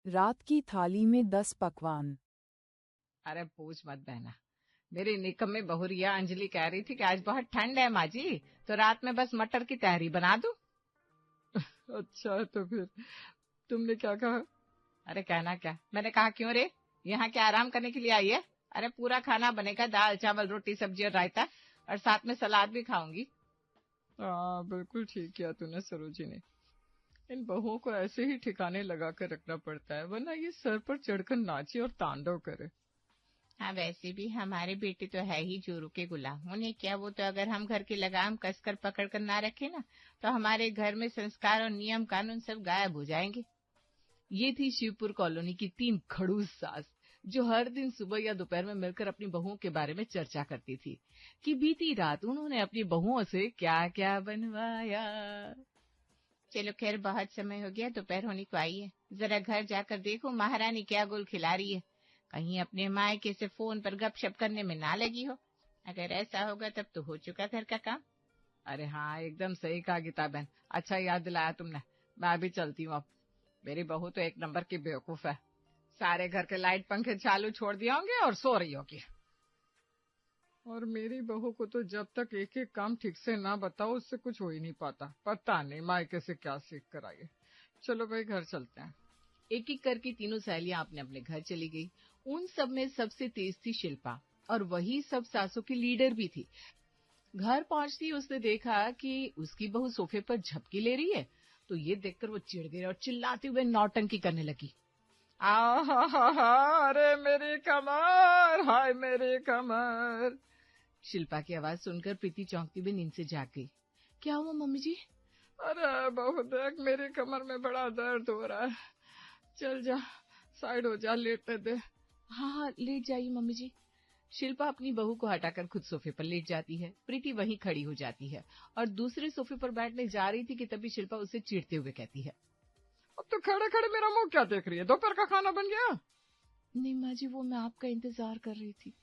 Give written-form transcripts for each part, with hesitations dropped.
रात की थाली में 10 पकवान। अरे पूछ मत बहना, मेरी निकम्मी बहुरिया अंजलि कह रही थी कि आज बहुत ठंड है माँ जी, तो रात में बस मटर की तहरी बना दूं। अच्छा है, तो फिर तुमने क्या कहा? अरे कहना क्या, मैंने कहा क्यों रे, यहाँ क्या आराम करने के लिए आई है? अरे पूरा खाना बनेगा, दाल चावल रोटी सब्जी और रायता, और साथ में सलाद भी खाऊंगी। हाँ, बिल्कुल ठीक किया तूने सरोजिनी। इन बहुओं को ऐसे ही ठिकाने लगा कर रखना पड़ता है, वरना ये सर पर चढ़कर नाचे और तांडव करे। हाँ वैसे भी हमारे बेटे तो है ही जोरू के गुलाम, उन्हें क्या, वो तो अगर हम घर की लगाम कसकर पकड़ कर ना रखे ना, तो हमारे घर में संस्कार और नियम कानून सब गायब हो जाएंगे। ये थी शिवपुर कॉलोनी की 3 खड़ूस सास, जो हर दिन सुबह या दोपहर में मिलकर अपनी बहुओं के बारे में चर्चा करती थी कि बीती रात उन्होंने अपनी बहुओं से क्या क्या बनवाया। चलो खैर, बहुत समय हो गया, दोपहर होने को आई है, जरा घर जाकर देखो महारानी क्या गुल खिला रही है, कहीं अपने मायके से फोन पर गपशप करने में ना लगी हो। अगर ऐसा होगा तब तो हो चुका घर का काम। अरे हाँ, एकदम सही कहा गीता बहन, अच्छा याद दिलाया तुमने। मैं अभी चलती हूँ अब। मेरी बहू तो एक नंबर की बेवकूफ है, सारे घर के लाइट पंखे चालू छोड़ दिए होंगे और सो रही होगी। और मेरी बहू को तो जब तक एक एक काम ठीक से ना बताओ उससे कुछ हो ही नहीं पाता। पता नहीं मायके से क्या सीख कर आई है। चलो भाई घर चलते हैं। एक एक करके तीनों सहेलियां अपने अपने घर चली गई। उन सब में सबसे तेज थी शिल्पा, और वही सब सासों की लीडर भी थी। घर पहुंचती उसने देखा कि उसकी बहू सोफे पर झपकी ले रही है, तो ये देखकर वो चिढ़ गई और चिल्लाते हुए नौटंकी करने लगी। अरे मेरी कमर, हाय मेरी कमर। शिल्पा की आवाज सुनकर प्रीति चौंकती हुई नींद से जाग गई। क्या हुआ मम्मी जी? अरे बहू देख, मेरी कमर में बड़ा दर्द हो रहा है। चल जा, साइड हो जा, लेटने दे। हाँ हाँ, लेट जाइए मम्मी जी। शिल्पा अपनी बहू को हटाकर खुद सोफे पर लेट जाती है। प्रीति वहीं खड़ी हो जाती है और दूसरे सोफे पर बैठने जा रही थी कि तभी शिल्पा उसे चिढ़ते हुए कहती है, अब तो खड़े खड़े मेरा मुंह क्या देख रही है? दोपहर का खाना बन गया? नहीं माँ जी, वो मैं आपका इंतजार कर रही थी।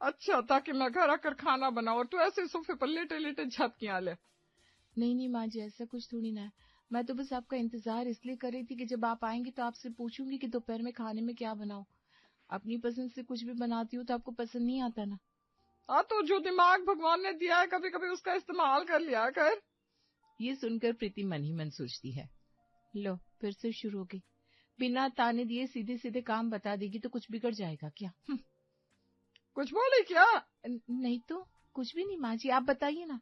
अच्छा, ताकि मैं घर आकर खाना बनाऊं और तू ऐसे सोफे पर लेटे लेटे झपकियां ले? नहीं नहीं माँ जी, ऐसा कुछ थोड़ी ना है। मैं तो बस आपका इंतजार इसलिए कर रही थी कि जब आप आएंगी तो आपसे पूछूंगी कि दोपहर में खाने में क्या बनाऊं। अपनी पसंद से कुछ भी बनाती हूँ तो आपको पसंद नहीं आता ना। हाँ, तो जो दिमाग भगवान ने दिया है कभी कभी उसका इस्तेमाल कर लिया कर। ये सुनकर प्रीति मन ही मन सोचती है, लो फिर से शुरू हो गई। बिना ताने दिए सीधे सीधे काम बता देगी तो कुछ बिगड़ जाएगा क्या? कुछ बोले क्या? नहीं तो कुछ भी नहीं माँ जी, आप बताइए ना।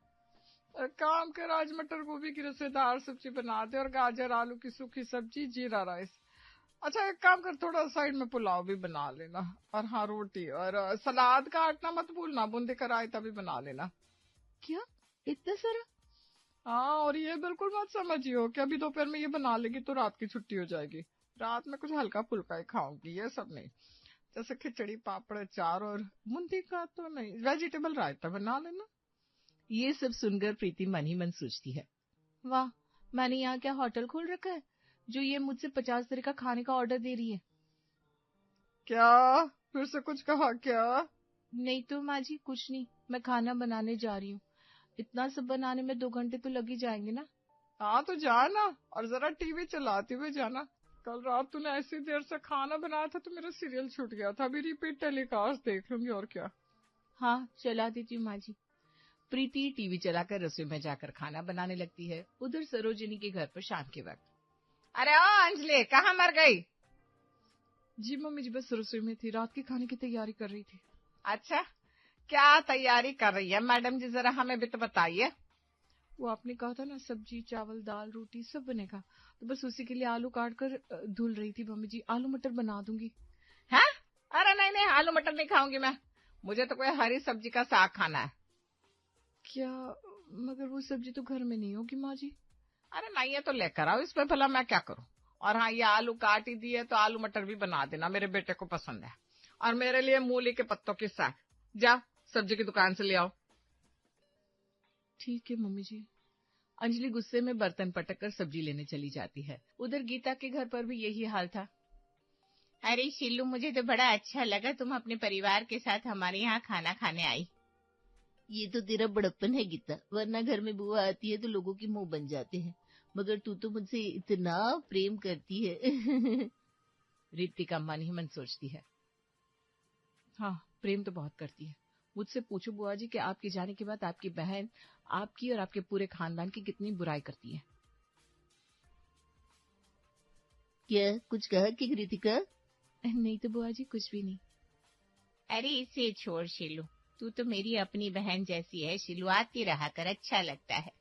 काम कर, आज मटर गोभी की रसेदार सब्जी बना दे और गाजर आलू की सूखी सब्जी, जीरा राइस। अच्छा एक काम कर, थोड़ा साइड में पुलाव भी बना लेना, और हाँ रोटी, और सलाद काटना मत भूलना, बूंदी का रायता भी बना लेना। क्या इतना सारा? हाँ, और ये बिल्कुल मत समझियो कि अभी दोपहर में ये बना लेगी तो रात की छुट्टी हो जाएगी। रात में कुछ हल्का फुल्का ही खाऊंगी, ये सब नहीं। जैसे खिचड़ी पापड़ अचार और बूंदी का तो नहीं, वेजिटेबल रायता बना लेना। ये सब सुनकर प्रीति मन ही मन सोचती है, वाह, मैंने यहाँ क्या होटल खोल रखा है जो ये मुझसे 50 तरह का खाने का ऑर्डर दे रही है। क्या फिर से कुछ कहा क्या? नहीं तो माँ जी कुछ नहीं, मैं खाना बनाने जा रही हूँ। इतना सब बनाने में 2 घंटे तो लग ही जाएंगे ना। हाँ तो जाना, और जरा टीवी चलाते हुए जाना। कल रात तूने ऐसी देर से खाना बनाया था तो मेरा सीरियल छूट गया था, अभी रिपीट टेलीकास्ट देख लूंगी और क्या। हाँ चला देती हूँ माँ जी। प्रीति टीवी चलाकर रसोई में जाकर खाना बनाने लगती है। उधर सरोजिनी के घर पर शाम के वक्त, अरे ओ अंजलि, कहाँ मर गई? जी मम्मी जी, बस रसोई में थी, रात के खाने की तैयारी कर रही थी। अच्छा, क्या तैयारी कर रही है मैडम जी, जरा हमें भी तो बताइए। वो आपने कहा था ना सब्जी चावल दाल रोटी सब बनेगा, तो बस उसी के लिए आलू काट कर धुल रही थी मम्मी जी। आलू मटर बना दूंगी। है? अरे नहीं नहीं, आलू मटर नहीं खाऊंगी मैं, मुझे तो कोई हरी सब्जी का साग खाना है। क्या? मगर वो सब्जी तो घर में नहीं होगी माँ जी। अरे नहीं है तो लेकर आओ, इसमें भला मैं क्या करूं। और हाँ, ये आलू काट ही दिए तो आलू मटर भी बना देना, मेरे बेटे को पसंद है। और मेरे लिए मूली के पत्तों की साग, जा सब्जी की दुकान से ले आओ। ठीक है मम्मी जी। अंजलि गुस्से में बर्तन पटक कर सब्जी लेने चली जाती है। उधर गीता के घर पर भी यही हाल था। अरे शिल्लू, मुझे तो बड़ा अच्छा लगा तुम अपने परिवार के साथ हमारे यहाँ खाना खाने आई। ये तो तेरा बड़प्पन है गीता, वरना घर में बुआ आती है तो लोगों के मुंह बन जाते हैं, मगर तू तो मुझसे इतना प्रेम करती है। रितिका मन ही मन सोचती है। हाँ, प्रेम तो बहुत करती है। मुझसे पूछो बुआ जी कि आपके जाने के बाद आपकी बहन आपकी और आपके पूरे खानदान की कितनी बुराई करती है। क्या कुछ कहा कि रितिका? नहीं तो बुआ जी, कुछ भी नहीं। अरे इसे छोड़ शिलू, तू तो मेरी अपनी बहन जैसी है शिलू, आती रहा कर, अच्छा लगता है।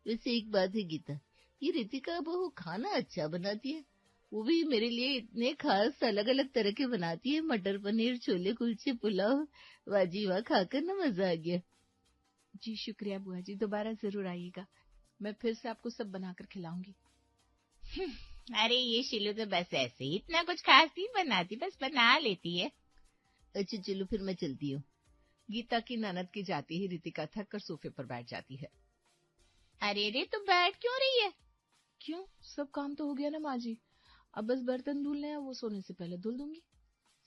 वैसे एक बात है गीता, ये रितिका बहू खाना अच्छा बनाती है, वो भी मेरे लिए इतने खास अलग अलग तरह के बनाती है, मटर पनीर, छोले कुलचे, पुलाव, वाजी वाह, खाकर ना मजा आ गया। जी शुक्रिया बुआ जी, दोबारा जरूर आइएगा, मैं फिर से आपको सब बनाकर खिलाऊंगी। अरे ये शिलू तो बस ऐसे ही इतना कुछ खास नहीं बनाती, बस बना लेती है। अच्छा चलो फिर मैं चलती हूँ। गीता की ननद की जाती ही रितिका थक कर सोफे पर बैठ जाती है। अरे रे तू बैठ क्यों रही है? क्यों, सब काम तो हो गया ना माँ जी, अब बस बर्तन धुलने हैं, वो सोने से पहले धुल दूंगी।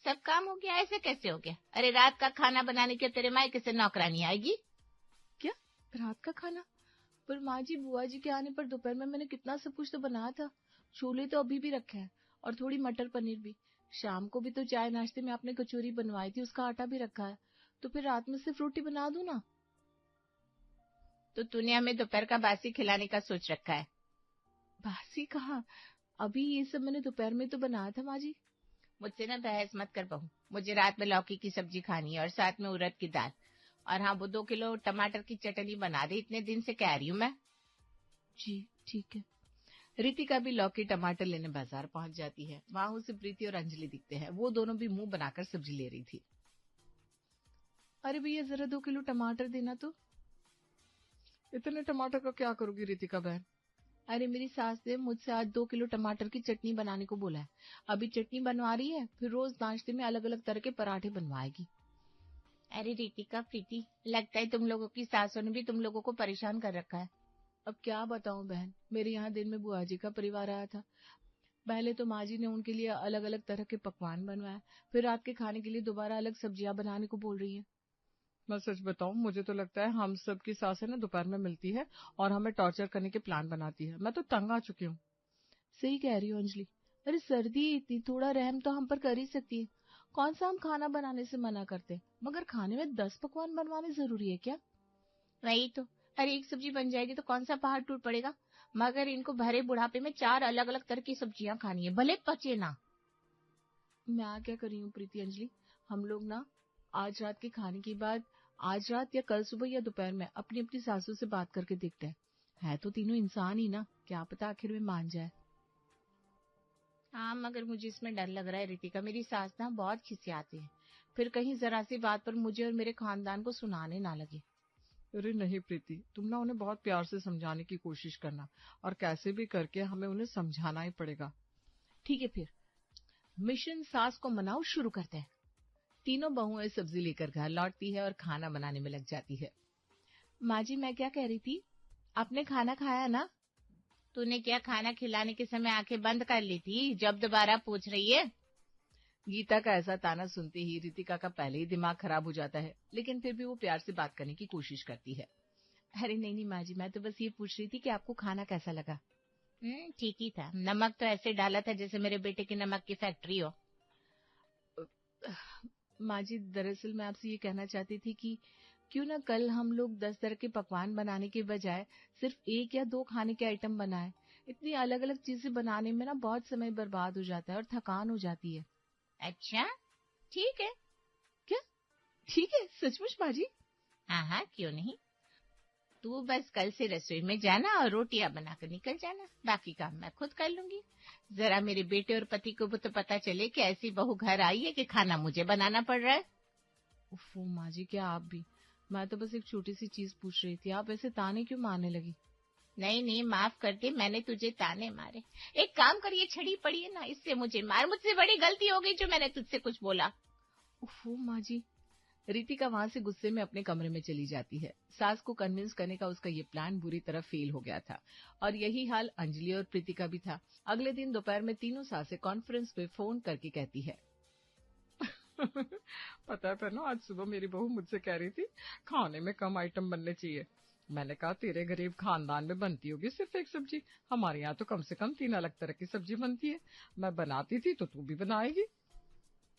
सब काम हो गया? ऐसे कैसे हो गया? अरे रात का खाना बनाने के तेरे मायके से नौकरानी आएगी? क्या रात का खाना? पर माँ जी, बुआ जी के आने पर दोपहर में मैंने कितना सब कुछ तो बनाया था, छोले तो अभी भी रखे हैं और थोड़ी मटर पनीर भी। शाम को भी तो चाय नाश्ते में आपने कचौरी बनवाई थी, उसका आटा भी रखा है, तो फिर रात में सिर्फ रोटी बना दूं ना। तो तूने हमें दोपहर का बासी खिलाने का सोच रखा है? बासी कहाँ, अभी ये सब मैंने दोपहर में तो बनाया था माँ जी। मुझसे ना बहस मत कर बहू, मुझे रात में लौकी की सब्जी खानी है और साथ में उड़द की दाल, और हाँ वो 2 किलो टमाटर की चटनी बना दे, इतने दिन से कह रही हूँ मैं। जी ठीक है। रितिका भी लौकी टमाटर लेने बाजार पहुंच जाती है। वहां उसे प्रीति और अंजलि दिखते हैं, वो दोनों भी मुंह बनाकर सब्जी ले रही थी। अरे भैया जरा 2 किलो टमाटर देना तो। इतने टमाटर का क्या करोगी रितिका बहन? अरे मेरी सास ने मुझसे आज 2 किलो टमाटर की चटनी बनाने को बोला है, अभी चटनी बनवा रही है, फिर रोज नाश्ते में अलग अलग तरह के पराठे बनवाएगी। अरे रितिका प्रीति, लगता है तुम लोगों की सासों ने भी तुम लोगों को परेशान कर रखा है। अब क्या बताऊं बहन, मेरे यहाँ दिन में बुआ जी का परिवार आया था। पहले तो माँ जी ने उनके लिए अलग अलग तरह के पकवान बनवाए, फिर रात के खाने के लिए दोबारा अलग सब्जियां बनाने को बोल रही है। मैं सच बताऊं, मुझे तो लगता है हम सब की सासें ना दोपहर में मिलती है और हमें टॉर्चर करने के प्लान बनाती है। मैं तो तंग आ चुकी हूँ। सही कह रही हो अंजलि, अरे सर्दी इतनी, थोड़ा रहम तो हम पर कर ही सकती है। कौन सा हम खाना बनाने से मना करते, मगर खाने में 10 पकवान बनवाने जरूरी है क्या? वही तो, अरे एक सब्जी बन जाएगी तो कौन सा पहाड़ टूट पड़ेगा, मगर इनको भरे बुढ़ापे में 4 अलग अलग तरह की सब्जियां खानी है, भले पचे ना। मैं क्या कर रही हूँ प्रीति अंजलि, हम लोग ना आज रात के खाने के बाद आज रात या कल सुबह या दोपहर में अपनी अपनी सासू से बात करके देखते हैं। है तो तीनों इंसान ही ना, क्या पता आखिर में मान जाए। हाँ मगर मुझे इसमें डर लग रहा है रितिका, मेरी सास ना बहुत खिसियाती है, फिर कहीं जरा सी बात पर मुझे और मेरे खानदान को सुनाने ना लगे। अरे नहीं प्रीति, तुम ना उन्हें बहुत प्यार से समझाने की कोशिश करना, और कैसे भी करके हमें उन्हें समझाना ही पड़ेगा। ठीक है, फिर मिशन सास को मनाओ शुरू करते हैं। तीनों बहुएं सब्जी लेकर घर लौटती है और खाना बनाने में लग जाती है। माँ जी मैं क्या कह रही थी, आपने खाना खाया ना? तूने क्या खाना खिलाने के समय आंखें बंद कर ली थी, जब दोबारा पूछ रही है? गीता का ऐसा ताना सुनते ही रितिका का पहले ही दिमाग खराब हो जाता है, लेकिन फिर भी वो प्यार से बात करने की कोशिश करती है। अरे नहीं माँ जी, मैं तो बस ये पूछ रही थी कि आपको खाना कैसा लगा। ठीक ही था, नमक तो ऐसे डाला था जैसे मेरे बेटे की नमक की फैक्ट्री हो। माँ जी दरअसल मैं आपसे ये कहना चाहती थी कि क्यों ना कल हम लोग 10 तरह के पकवान बनाने के बजाय सिर्फ 1 या 2 खाने के आइटम बनाएं। इतनी अलग अलग चीजें बनाने में ना बहुत समय बर्बाद हो जाता है और थकान हो जाती है। अच्छा ठीक है। क्या ठीक है, सचमुच माँ जी? हाँ हाँ क्यों नहीं, तू बस कल से रसोई में जाना और रोटियां बनाकर निकल जाना, बाकी काम मैं खुद कर लूंगी। जरा मेरे बेटे और पति को भी तो पता चले कि ऐसी बहू घर आई है कि खाना मुझे बनाना पड़ रहा है। उफ़ो माँ जी, क्या आप भी, मैं तो बस एक छोटी सी चीज पूछ रही थी, आप ऐसे ताने क्यों मारने लगी? नहीं माफ कर दे, मैंने तुझे ताने मारे। एक काम करिए, छड़ी पड़ी है ना, इससे मुझे मार, मुझसे बड़ी गलती हो गई जो मैंने तुझसे कुछ बोला। उफ़ो माँ जी। रितिका वहां से गुस्से में अपने कमरे में चली जाती है। सास को कन्विंस करने का उसका ये प्लान बुरी तरह फेल हो गया था, और यही हाल अंजलि और प्रीति का भी था। अगले दिन दोपहर में तीनों सासें कॉन्फ्रेंस पे फोन करके कहती है पता है ना, आज सुबह मेरी बहू मुझसे कह रही थी खाने में कम आइटम बनने चाहिए। मैंने कहा तेरे गरीब खानदान में बनती होगी सिर्फ एक सब्जी, हमारे यहाँ तो कम से कम 3 अलग तरह की सब्जी बनती है। मैं बनाती थी तो तू भी बनाएगी।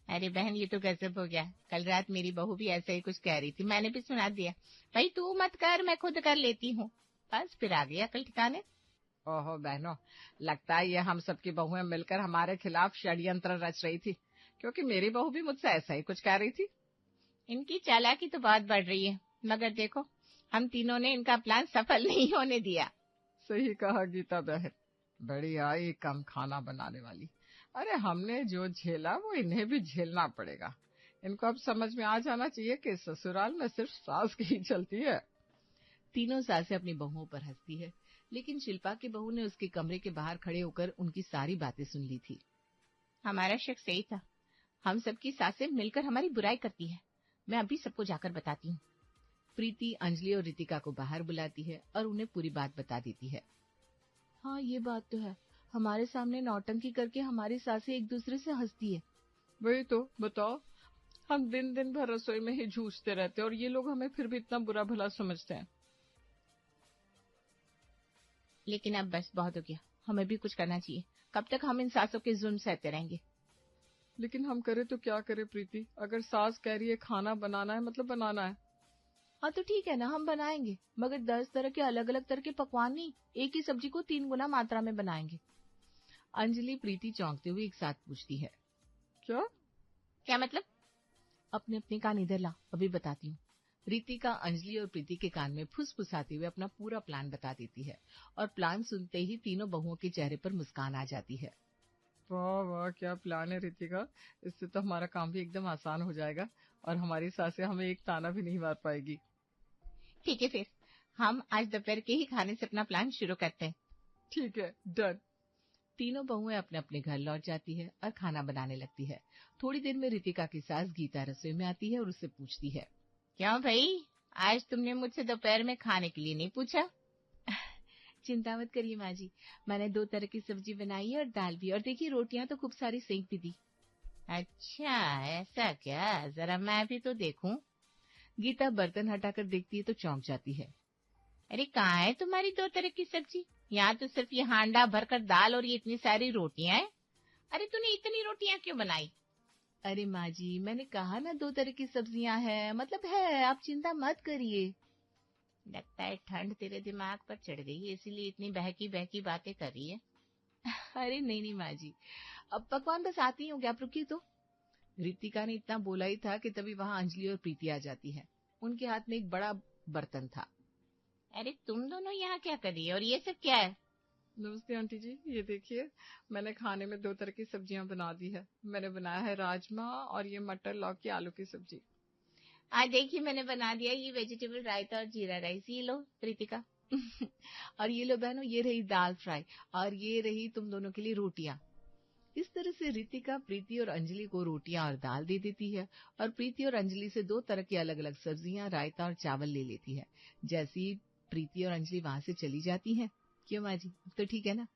अरे बहन, ये तो गजब हो गया। कल रात मेरी बहू भी ऐसा ही कुछ कह रही थी, मैंने भी सुना दिया। भाई तू मत कर, मैं खुद कर लेती हूँ। बस फिर आ गया कल ठिकाने। ओहो बहनों, लगता है ये हम सबकी बहुएं मिलकर हमारे खिलाफ षड्यंत्र रच रही थी, क्योंकि मेरी बहू भी मुझसे ऐसा ही कुछ कह रही थी। इनकी चालाकी तो बहुत बढ़ रही है, मगर देखो हम तीनों ने इनका प्लान सफल नहीं होने दिया। सही कहा गीता बहन, बड़ी आई कम खाना बनाने वाली। अरे हमने जो झेला वो इन्हें भी झेलना पड़ेगा। इनको अब समझ में आ जाना चाहिए कि ससुराल में सिर्फ सास की ही चलती है। तीनों सासें अपनी बहुओं पर हंसती है, लेकिन शिल्पा की बहू ने उसके कमरे के बाहर खड़े होकर उनकी सारी बातें सुन ली थी। हमारा शक सही था, हम सबकी सासें मिलकर हमारी बुराई करती है। मैं अभी सबको जाकर बताती हूँ। प्रीति अंजलि और रितिका को बाहर बुलाती है और उन्हें पूरी बात बता देती है। हाँ, ये बात तो है, हमारे सामने नौटंकी करके हमारी सासें एक दूसरे से हंसती है। वही तो बताओ, हम दिन दिन भर रसोई में ही जूझते रहते हैं और ये लोग हमें फिर भी इतना बुरा भला समझते हैं। लेकिन अब बस बहुत हो गया, हमें भी कुछ करना चाहिए। कब तक हम इन सासों के जुल्म सहते रहेंगे? लेकिन हम करें तो क्या करें प्रीति, अगर सास कह रही है खाना बनाना है मतलब बनाना है। हाँ तो ठीक है ना, हम बनाएंगे, मगर 10 तरह के अलग अलग तरह के पकवान नहीं, एक ही सब्जी को 3 गुना मात्रा में बनाएंगे। अंजलि प्रीति चौंकते हुए एक साथ पूछती है। क्या मतलब? अपने अपने कान इधर ला, अभी बताती हूँ। रितिका अंजलि और प्रीति के कान में फुसफुसाते हुए अपना पूरा प्लान बता देती है, और प्लान सुनते ही तीनों बहुओं के चेहरे पर मुस्कान आ जाती है। वाह वाह, क्या प्लान है रितिका, इससे तो हमारा काम भी एकदम आसान हो जाएगा और हमारी सासें हमें एक ताना भी नहीं मार पाएगी। ठीक है, फिर हम आज दोपहर के ही खाने से अपना प्लान शुरू करते हैं। ठीक है, डन। तीनों बहुएं अपने अपने घर लौट जाती है और खाना बनाने लगती है। थोड़ी देर में रितिका की सास गीता रसोई में आती है और उससे पूछती है। क्यों भाई, आज तुमने मुझसे दोपहर में खाने के लिए नहीं पूछा? चिंता मत करिए माँ जी, मैंने 2 तरह की सब्जी बनाई है और दाल भी, और देखिए रोटियां तो खूब सारी सेंक भी दी। अच्छा ऐसा क्या, जरा मैं भी तो देखूं। गीता बर्तन हटाकर देखती है तो चौंक जाती है। अरे कहाँ है तुम्हारी 2 तरह की सब्जी? यहाँ तो सिर्फ ये हांडा भरकर दाल और ये इतनी सारी रोटियां हैं। अरे तूने इतनी रोटियां क्यों बनाई? अरे माँ जी, मैंने कहा ना 2 तरह की सब्जियां हैं, मतलब है, आप चिंता मत करिए। लगता है ठंड तेरे दिमाग पर चढ़ गई है, इसीलिए इतनी बहकी बहकी बातें कर रही है। अरे नहीं नहीं माँ जी, अब पकवान बस आती ही होंगे, आप रुकिए तो। रितिका ने इतना बोला ही था कि तभी वहाँ अंजलि और प्रीति आ जाती है। उनके हाथ में एक बड़ा बर्तन था। अरे तुम दोनों यहाँ क्या कर रही है, और ये सब क्या है? नमस्ते आंटी जी, ये देखिए मैंने खाने में 2 तरह की सब्जियां बना दी है। मैंने बनाया है राजमा और ये मटर लौकी आलू की सब्जी। आज देखिए मैंने बना दिया ये वेजिटेबल रायता और जीरा राइस। ये लो प्रीतिका। और ये लो बहनों, ये रही दाल फ्राई, और ये रही तुम दोनों के लिए रोटियां। इस तरह से रितिका प्रीति और अंजलि को रोटियां और दाल दे देती है, और प्रीति और अंजलि से 2 तरह की अलग अलग सब्जियां, रायता और चावल ले लेती है। जैसी प्रीति और अंजलि वहां से चली जाती हैं। क्यों माँ जी, अब तो ठीक है ना?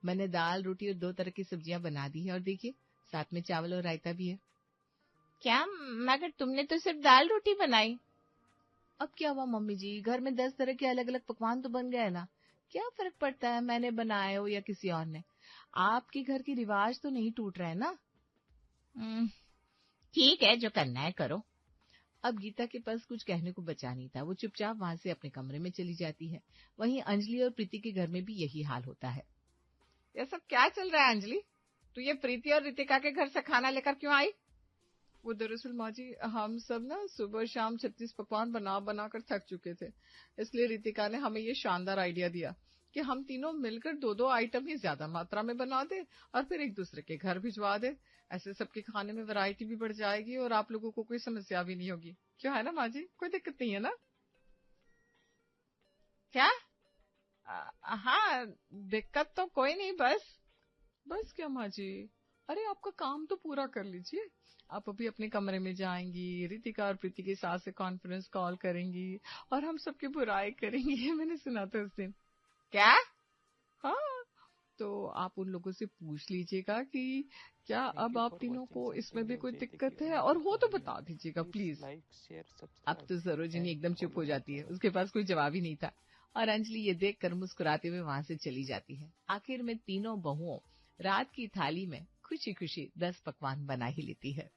मैंने दाल रोटी और 2 तरह की सब्जियां बना दी है, और देखिए साथ में चावल और रायता भी है। क्या, मगर तुमने तो सिर्फ दाल रोटी बनाई। अब क्या हुआ मम्मी जी, घर में 10 तरह के अलग अलग पकवान तो बन गए ना, क्या फर्क पड़ता है मैंने बनाए हो या किसी और ने? आपके घर की रिवाज तो नहीं टूट रहे ना। ठीक है, जो करना है करो। अब गीता के पास कुछ कहने को बचा नहीं था, वो चुपचाप वहां से अपने कमरे में चली जाती है। वहीं अंजलि और प्रीति के घर में भी यही हाल होता है। ये सब क्या चल रहा है अंजलि? तू ये प्रीति और रितिका के घर से खाना लेकर क्यों आई? वो दरअसल माँ जी, हम सब ना सुबह शाम 36 पकवान बना बना कर थक चुके थे, इसलिए रितिका ने हमें ये शानदार आइडिया दिया कि हम तीनों मिलकर 2-2 आइटम ही ज्यादा मात्रा में बना दे और फिर एक दूसरे के घर भिजवा दे। ऐसे सबके खाने में वैरायटी भी बढ़ जाएगी और आप लोगों को कोई समस्या भी नहीं होगी। क्यों, है ना माँ जी? कोई दिक्कत नहीं है ना? क्या? हाँ, दिक्कत तो कोई नहीं, बस क्या माँ जी, अरे आपका काम तो पूरा कर लीजिए। आप अभी अपने कमरे में जाएंगी, रितिका और प्रीति के साथ से कॉन्फ्रेंस कॉल करेंगी और हम सबकी बुराई करेंगी। मैंने सुना था उस दिन। क्या? हाँ, तो आप उन लोगों से पूछ लीजिएगा कि क्या अब आप तीनों को इसमें भी कोई दिक्कत है, और हो तो बता दीजिएगा प्लीज। अब तो सरोजिनी एकदम चुप हो जाती है, उसके पास कोई जवाब ही नहीं था। और अंजलि ये देखकर मुस्कुराते हुए वहां से चली जाती है। आखिर में तीनों बहुओं रात की थाली में खुशी खुशी 10 पकवान बना ही लेती है।